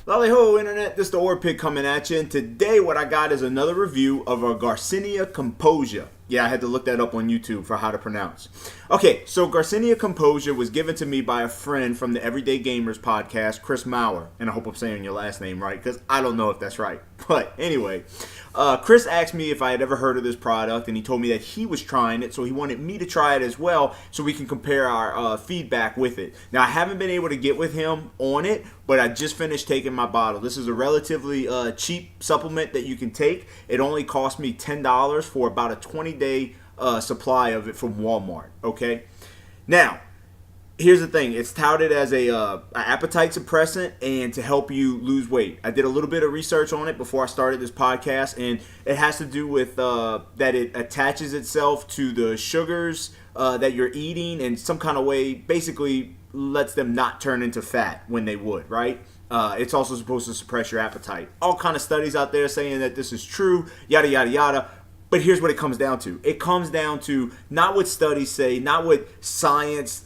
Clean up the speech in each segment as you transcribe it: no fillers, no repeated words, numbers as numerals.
Lolly ho, internet, this is the Orpig coming at you, and today what I got is another review of a Garcinia Cambogia. Yeah, I had to look that up on YouTube for how to pronounce. Okay, so Garcinia Cambogia was given to me by a friend from the Everyday Gamers podcast, Chris Maurer, and I hope I'm saying your last name right, because I don't know if that's right. But anyway, Chris asked me if I had ever heard of this product, and he told me that he was trying it, so he wanted me to try it as well, so we can compare our feedback with it. Now, I haven't been able to get with him on it, but I just finished taking my bottle. This is a relatively cheap supplement that you can take. It only cost me $10 for about a 20-day supply of it from Walmart, okay? Now, here's the thing. It's touted as a appetite suppressant and to help you lose weight. I did a little bit of research on it before I started this podcast, and it has to do with that it attaches itself to the sugars that you're eating in some kind of way, basically lets them not turn into fat when they would, right? It's also supposed to suppress your appetite. All kind of studies out there saying that this is true, yada, yada, yada. But here's what it comes down to. It comes down to not what studies say, not what scientists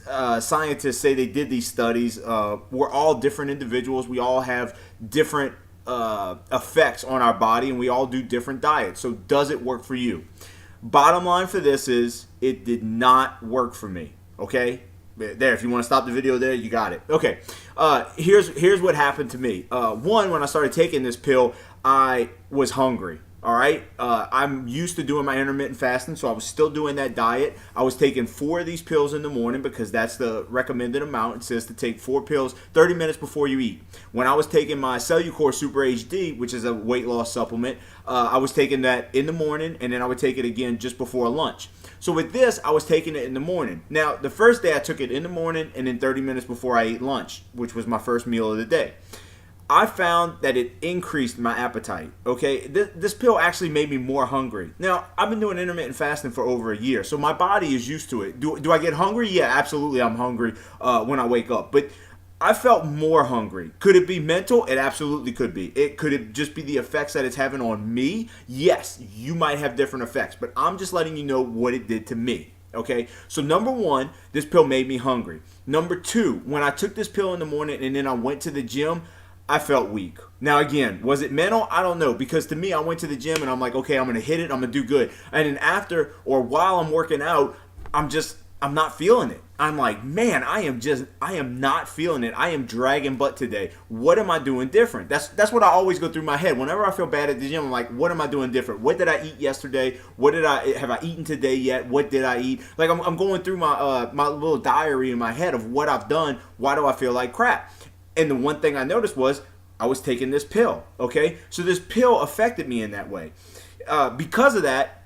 say they did these studies. We're all different individuals. We all have different effects on our body, and we all do different diets. So does it work for you? Bottom line for this is it did not work for me, okay? There, if you want to stop the video there, you got it. Okay, here's what happened to me. One, when I started taking this pill, I was hungry. All right, I'm used to doing my intermittent fasting, so I was still doing that diet. I was taking 4 of these pills in the morning because that's the recommended amount. It says to take 4 pills 30 minutes before you eat. When I was taking my Cellucor Super HD, which is a weight loss supplement, I was taking that in the morning, and then I would take it again just before lunch. So with this, I was taking it in the morning. Now, the first day I took it in the morning and then 30 minutes before I ate lunch, which was my first meal of the day. I found that it increased my appetite, okay? This pill actually made me more hungry. Now, I've been doing intermittent fasting for over a year, so my body is used to it. Do I get hungry? Yeah, absolutely I'm hungry when I wake up. But I felt more hungry. Could it be mental? It absolutely could be. Could it just be the effects that it's having on me? Yes, you might have different effects, but I'm just letting you know what it did to me. Okay, so number 1, this pill made me hungry. Number 2, when I took this pill in the morning and then I went to the gym, I felt weak. Now again, was it mental? I don't know, because to me, I went to the gym and I'm like, okay, I'm gonna hit it, I'm gonna do good. And then after or while I'm working out, I'm not feeling it. I'm like, man, I am not feeling it. I am dragging butt today. What am I doing different? That's what I always go through my head. Whenever I feel bad at the gym, I'm like, what am I doing different? What did I eat yesterday? Have I eaten today yet? What did I eat? Like I'm going through my my little diary in my head of what I've done. Why do I feel like crap? And the one thing I noticed was I was taking this pill, okay? So this pill affected me in that way. Because of that,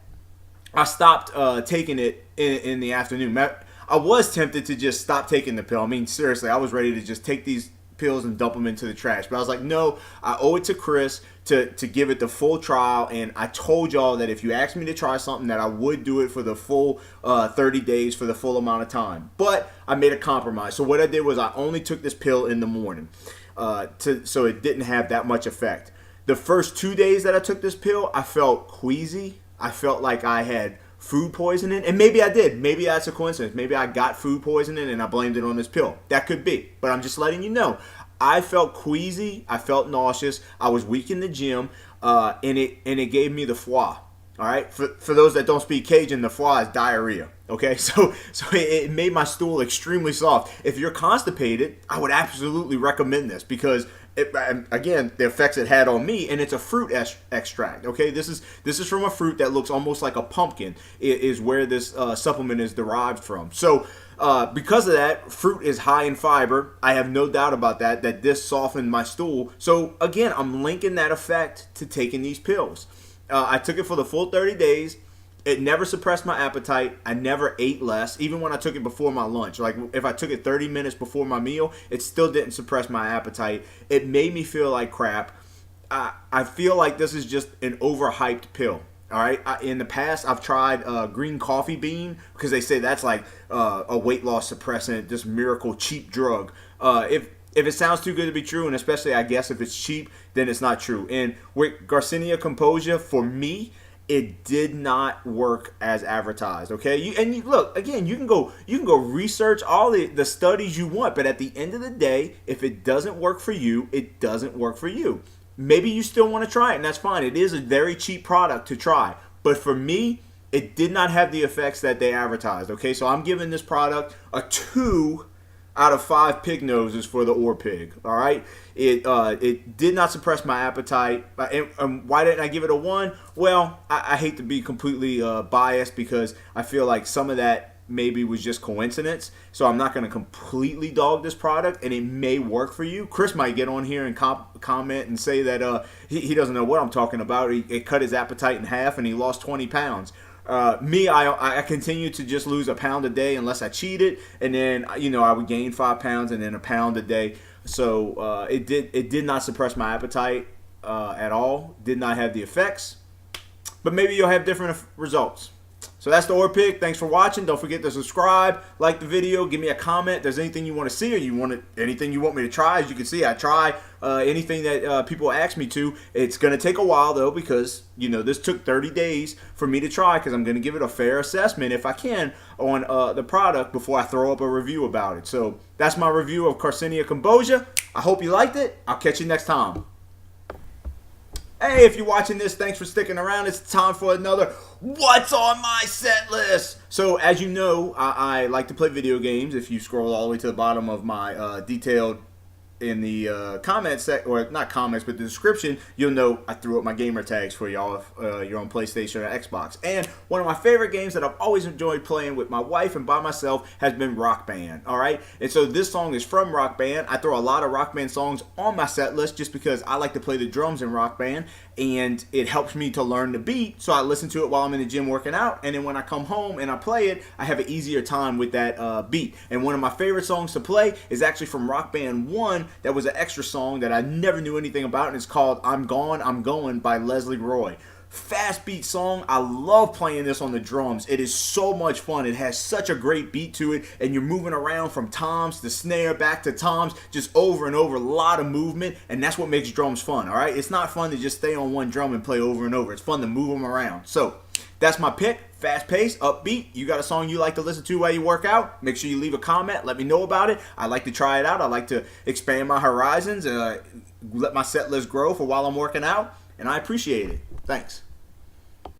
I stopped taking it in the afternoon. I was tempted to just stop taking the pill. I mean, seriously, I was ready to just take these pills and dump them into the trash. But I was like, no, I owe it to Chris to give it the full trial. And I told y'all that if you asked me to try something, that I would do it for the full 30 days for the full amount of time. But I made a compromise. So what I did was I only took this pill in the morning so it didn't have that much effect. The first 2 days that I took this pill, I felt queasy. I felt like I had food poisoning, and maybe I did. Maybe that's a coincidence. Maybe I got food poisoning and I blamed it on this pill. That could be, but I'm just letting you know. I felt queasy. I felt nauseous. I was weak in the gym, and it gave me the foie. All right, for those that don't speak Cajun, the foie is diarrhea. Okay, so it made my stool extremely soft. If you're constipated, I would absolutely recommend this because again, the effects it had on me, and it's a fruit extract. Okay, this is from a fruit that looks almost like a pumpkin. It is where this supplement is derived from. So because of that, fruit is high in fiber. I have no doubt about that this softened my stool. So again, I'm linking that effect to taking these pills. I took it for the full 30 days. It never suppressed my appetite. I never ate less, even when I took it before my lunch. Like if I took it 30 minutes before my meal, it still didn't suppress my appetite. It made me feel like crap. I feel like this is just an overhyped pill. All right. In the past, I've tried green coffee bean because they say that's like a weight loss suppressant, this miracle cheap drug. If it sounds too good to be true, and especially I guess if it's cheap, then it's not true. And with Garcinia Cambogia, for me, it did not work as advertised. Okay, look again. You can go research all the studies you want, but at the end of the day, if it doesn't work for you, it doesn't work for you. Maybe you still want to try it, and that's fine. It is a very cheap product to try, but for me, it did not have the effects that they advertised. Okay, so I'm giving this product a 2 out of 5 pig noses for the Orpig. All right, it did not suppress my appetite. And why didn't I give it a 1? Well, I hate to be completely biased because I feel like some of that maybe was just coincidence. So I'm not going to completely dog this product, and it may work for you. Chris might get on here and comment and say that he doesn't know what I'm talking about. It cut his appetite in half and he lost 20 pounds. I continue to just lose a pound a day unless I cheated, and then I would gain 5 pounds and then a pound a day. So it did not suppress my appetite at all. Did not have the effects, but maybe you'll have different results. So that's the Orpig. Thanks for watching. Don't forget to subscribe, like the video, give me a comment. If there's anything you want to see or anything you want me to try. As you can see, I try anything that people ask me to. It's going to take a while though, because this took 30 days for me to try, because I'm going to give it a fair assessment if I can on the product before I throw up a review about it. So that's my review of Garcinia Cambogia. I hope you liked it. I'll catch you next time. Hey, if you're watching this, thanks for sticking around. It's time for another What's on My Set List. So, as you know, I like to play video games. If you scroll all the way to the bottom of my detailed in the comments section, or not comments, but the description, you'll know I threw up my gamer tags for y'all if you're on PlayStation or Xbox. And one of my favorite games that I've always enjoyed playing with my wife and by myself has been Rock Band. All right, and so this song is from Rock Band. I throw a lot of Rock Band songs on my set list just because I like to play the drums in Rock Band, and it helps me to learn the beat. So I listen to it while I'm in the gym working out, and then when I come home and I play it, I have an easier time with that beat. And one of my favorite songs to play is actually from Rock Band 1. That was an extra song that I never knew anything about, and it's called I'm Gone, I'm Going by Leslie Roy. Fast beat song. I love playing this on the drums. It is so much fun. It has such a great beat to it, and you're moving around from toms to snare, back to toms, just over and over. A lot of movement, and that's what makes drums fun. All right, it's not fun to just stay on one drum and play over and over. It's fun to move them around. So that's my pick. Fast paced, upbeat. You got a song you like to listen to while you work out? Make sure you leave a comment. Let me know about it. I like to try it out. I like to expand my horizons, let my set list grow for while I'm working out, and I appreciate it. Thanks.